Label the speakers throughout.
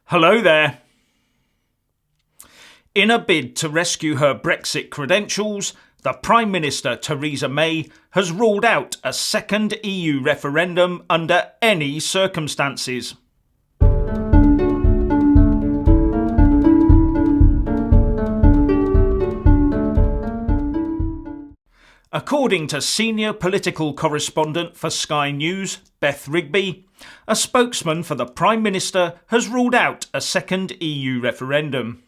Speaker 1: Hello there. In a bid to rescue her Brexit credentials, the Prime Minister Theresa May has ruled out a second EU referendum under any circumstances. According to senior political correspondent for Sky News, Beth Rigby, a spokesman for the Prime Minister has ruled out a second EU referendum.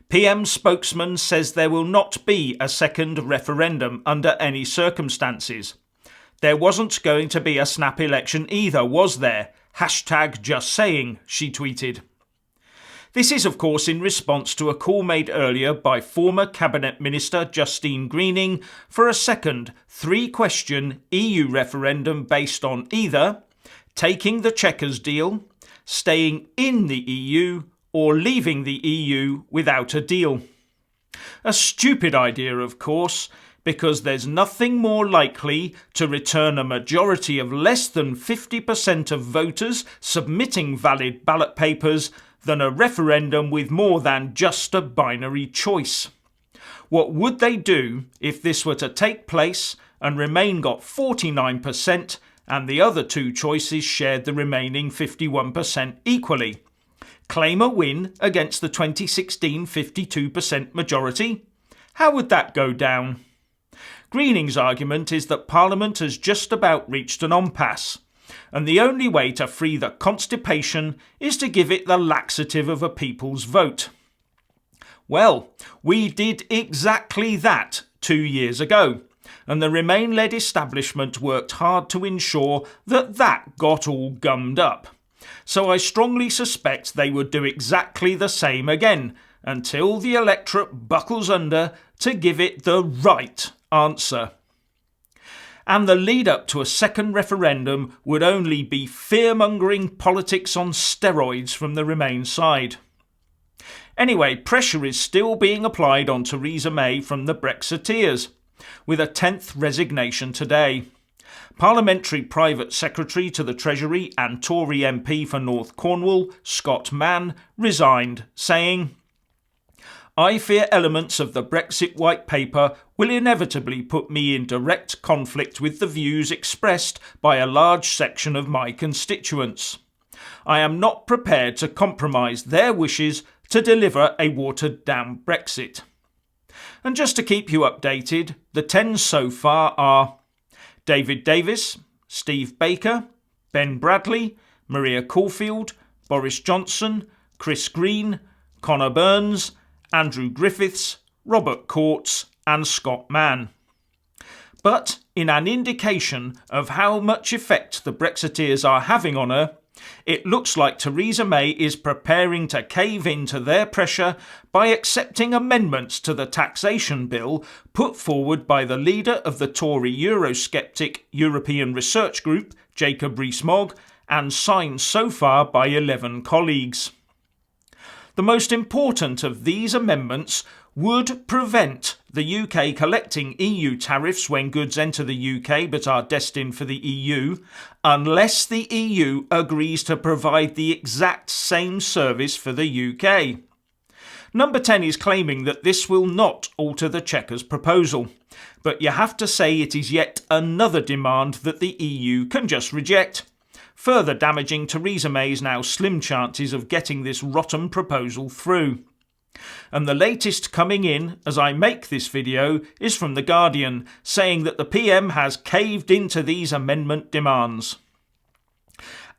Speaker 1: PM spokesman says there will not be a second referendum under any circumstances. There wasn't going to be a snap election either, was there? #JustSaying, she tweeted. This is, of course, in response to a call made earlier by former Cabinet Minister Justine Greening for a second three-question EU referendum based on either taking the Chequers deal, staying in the EU, or leaving the EU without a deal. A stupid idea, of course, because there's nothing more likely to return a majority of less than 50% of voters submitting valid ballot papers than a referendum with more than just a binary choice. What would they do if this were to take place and Remain got 49% and the other two choices shared the remaining 51% equally? Claim a win against the 2016 52% majority? How would that go down? Greening's argument is that Parliament has just about reached an impasse, and the only way to free the constipation is to give it the laxative of a people's vote. Well, we did exactly that 2 years ago, and the Remain-led establishment worked hard to ensure that got all gummed up. So I strongly suspect they would do exactly the same again, until the electorate buckles under to give it the right answer. And the lead-up to a second referendum would only be fear-mongering politics on steroids from the Remain side. Anyway, pressure is still being applied on Theresa May from the Brexiteers, with a 10th resignation today. Parliamentary Private Secretary to the Treasury and Tory MP for North Cornwall, Scott Mann, resigned, saying, "I fear elements of the Brexit White Paper will inevitably put me in direct conflict with the views expressed by a large section of my constituents. I am not prepared to compromise their wishes to deliver a watered-down Brexit." And just to keep you updated, the 10 so far are David Davis, Steve Baker, Ben Bradley, Maria Caulfield, Boris Johnson, Chris Green, Conor Burns, Andrew Griffiths, Robert Courts and Scott Mann. But in an indication of how much effect the Brexiteers are having on her, it looks like Theresa May is preparing to cave in to their pressure by accepting amendments to the taxation bill put forward by the leader of the Tory Eurosceptic European Research Group, Jacob Rees-Mogg, and signed so far by 11 colleagues. The most important of these amendments would prevent the UK collecting EU tariffs when goods enter the UK but are destined for the EU, unless the EU agrees to provide the exact same service for the UK. Number 10 is claiming that this will not alter the Chequers proposal, but you have to say it is yet another demand that the EU can just reject, further damaging Theresa May's now slim chances of getting this rotten proposal through. And the latest coming in as I make this video is from The Guardian, saying that the PM has caved into these amendment demands.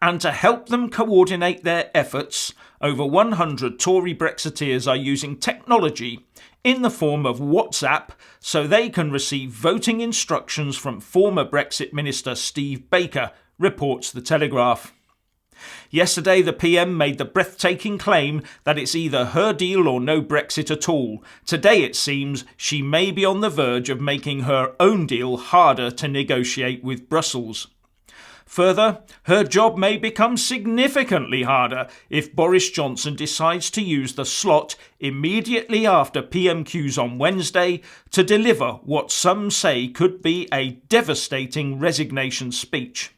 Speaker 1: And to help them coordinate their efforts, over 100 Tory Brexiteers are using technology in the form of WhatsApp so they can receive voting instructions from former Brexit Minister Steve Baker, reports The Telegraph. Yesterday, the PM made the breathtaking claim that it's either her deal or no Brexit at all. Today, it seems, she may be on the verge of making her own deal harder to negotiate with Brussels. Further, her job may become significantly harder if Boris Johnson decides to use the slot immediately after PMQs on Wednesday to deliver what some say could be a devastating resignation speech.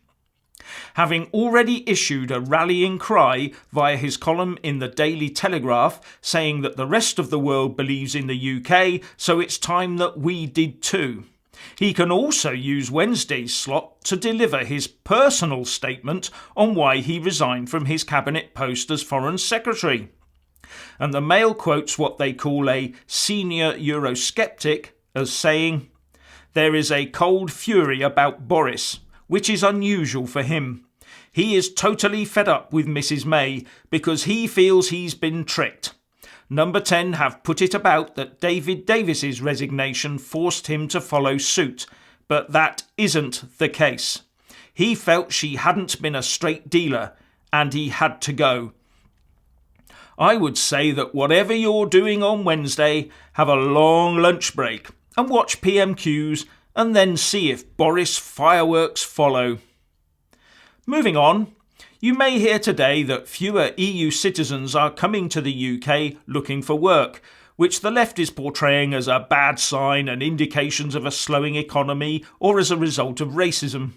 Speaker 1: Having already issued a rallying cry via his column in the Daily Telegraph saying that the rest of the world believes in the UK, so it's time that we did too. He can also use Wednesday's slot to deliver his personal statement on why he resigned from his cabinet post as Foreign Secretary. And the Mail quotes what they call a senior Eurosceptic as saying, "There is a cold fury about Boris, which is unusual for him. He is totally fed up with Mrs May because he feels he's been tricked. Number 10 have put it about that David Davis's resignation forced him to follow suit, but that isn't the case. He felt she hadn't been a straight dealer and he had to go. I would say that whatever you're doing on Wednesday, have a long lunch break and watch PMQs and then see if Boris fireworks follow." Moving on, you may hear today that fewer EU citizens are coming to the UK looking for work, which the left is portraying as a bad sign and indications of a slowing economy or as a result of racism.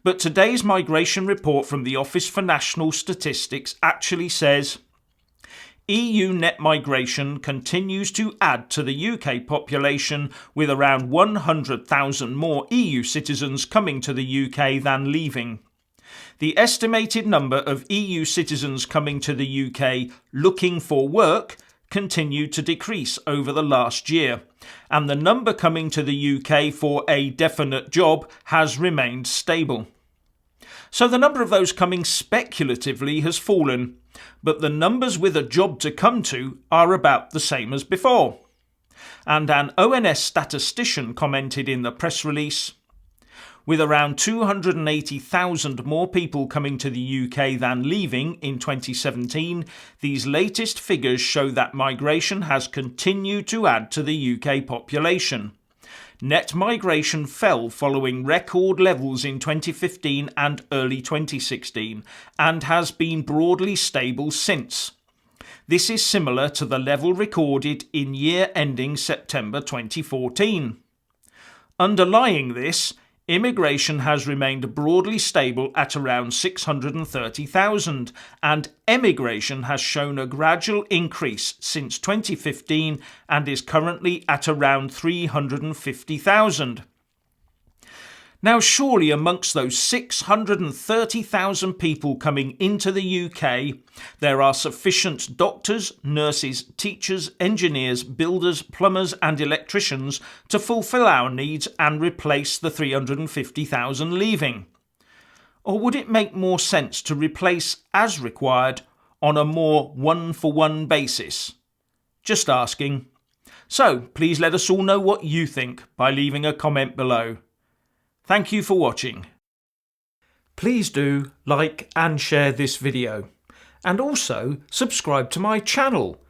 Speaker 1: But today's migration report from the Office for National Statistics actually says, EU net migration continues to add to the UK population, with around 100,000 more EU citizens coming to the UK than leaving. The estimated number of EU citizens coming to the UK looking for work continued to decrease over the last year, and the number coming to the UK for a definite job has remained stable. So the number of those coming speculatively has fallen, but the numbers with a job to come to are about the same as before. And an ONS statistician commented in the press release, "With around 280,000 more people coming to the UK than leaving in 2017, these latest figures show that migration has continued to add to the UK population. Net migration fell following record levels in 2015 and early 2016 and has been broadly stable since. This is similar to the level recorded in year ending September 2014. Underlying this, immigration has remained broadly stable at around 630,000, and emigration has shown a gradual increase since 2015 and is currently at around 350,000. Now, surely amongst those 630,000 people coming into the UK, there are sufficient doctors, nurses, teachers, engineers, builders, plumbers and electricians to fulfil our needs and replace the 350,000 leaving. Or would it make more sense to replace as required on a more one-for-one basis? Just asking. So please let us all know what you think by leaving a comment below. Thank you for watching. Please do like and share this video, and also subscribe to my channel.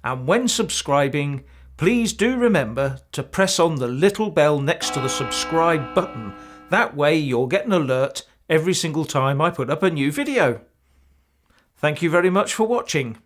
Speaker 1: And when subscribing, please do remember to press on the little bell next to the subscribe button. That way you'll get an alert every single time I put up a new video. Thank you very much for watching.